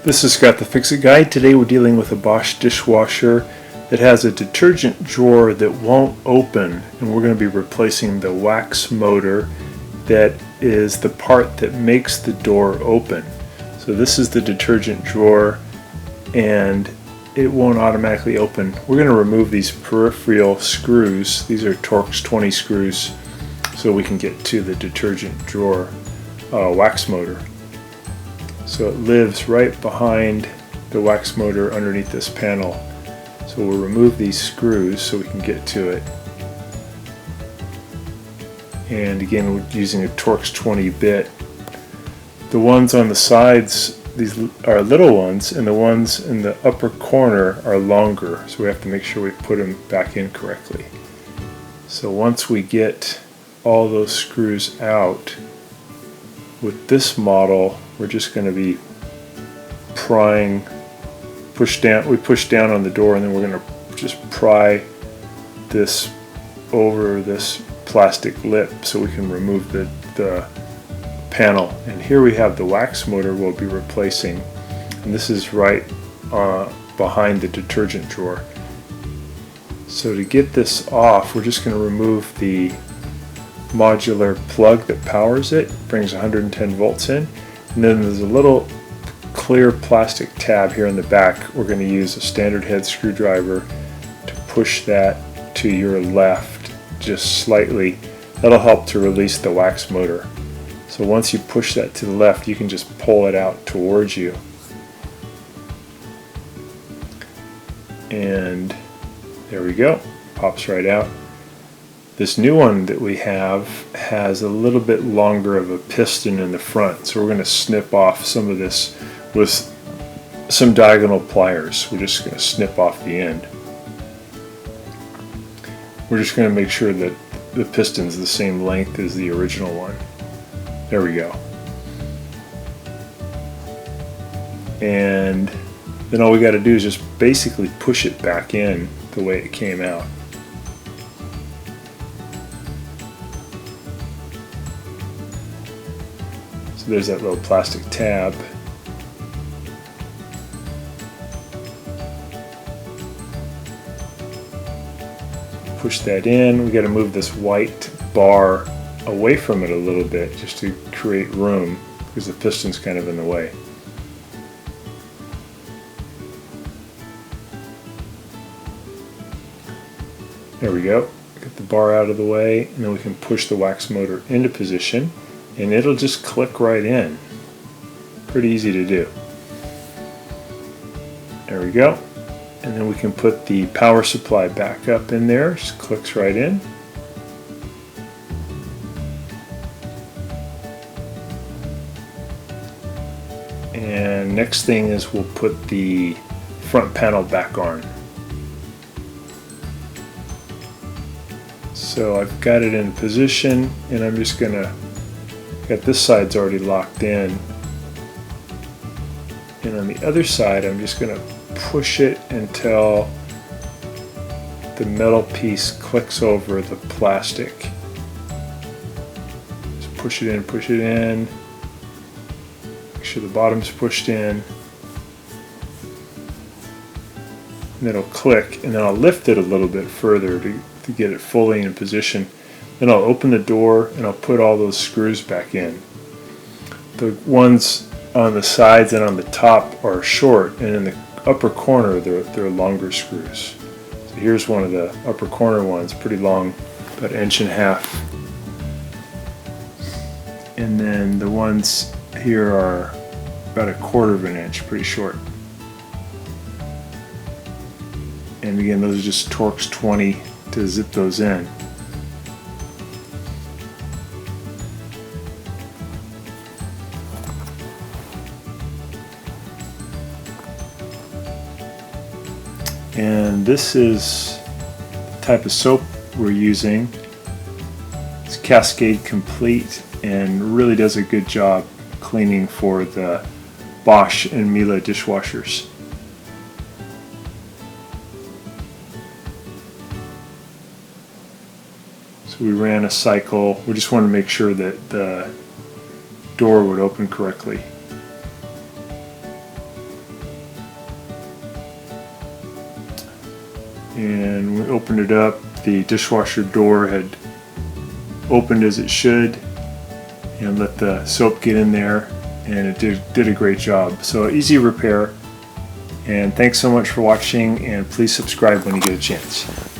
This is Scott the Fix-It Guy. Today we're dealing with a Bosch dishwasher that has a detergent drawer that won't open, and we're going to be replacing the wax motor that is the part that makes the door open. So this is the detergent drawer and it won't automatically open. We're going to remove these peripheral screws. These are Torx 20 screws so we can get to the detergent drawer wax motor. So it lives right behind the wax motor underneath this panel. So we'll remove these screws so we can get to it. And again, we're using a Torx 20 bit. The ones on the sides, these are little ones, and the ones in the upper corner are longer. So we have to make sure we put them back in correctly. So once we get all those screws out, with this model, we're just going to be prying, we push down on the door, and then we're going to just pry this over this plastic lip so we can remove the panel. And here we have the wax motor we'll be replacing, and this is right behind the detergent drawer. So to get this off, we're just going to remove the modular plug that powers it, brings 110 volts in, and then there's a little clear plastic tab here in the back. We're going to use a standard head screwdriver to push that to your left just slightly. That'll help to release the wax motor. So once you push that to the left, you can just pull it out towards you. And there we go, pops right out. This new one that we have has a little bit longer of a piston in the front, so we're going to snip off some of this with some diagonal pliers. We're just going to snip off the end. We're just going to make sure that the piston's the same length as the original one. There we go. And then all we got to do is just basically push it back in the way it came out. So there's that little plastic tab. Push that in. We got to move this white bar away from it a little bit just to create room because the piston's kind of in the way. There we go. Get the bar out of the way, and then we can push the wax motor into position, and it'll just click right in. Pretty easy to do. There we go. And then we can put the power supply back up in there. Just clicks right in. And next thing is we'll put the front panel back on. So I've got it in position, and I'm just gonna, got this side's already locked in, and on the other side I'm just gonna push it until the metal piece clicks over the plastic. Just push it in, make sure the bottom's pushed in, and it'll click, and then I'll lift it a little bit further to get it fully in position. Then I'll open the door and I'll put all those screws back in. The ones on the sides and on the top are short, and in the upper corner they're longer screws. So here's one of the upper corner ones, pretty long, about 1.5 inches. And then the ones here are about 1/4 inch, pretty short. And again, those are just Torx 20 to zip those in. And this is the type of soap we're using. It's Cascade Complete and really does a good job cleaning for the Bosch and Miele dishwashers. So we ran a cycle. We just want to make sure that the door would open correctly. and when we opened it up, the dishwasher door had opened as it should and let the soap get in there, and it did a great job. So easy repair, and thanks so much for watching, and please subscribe when you get a chance.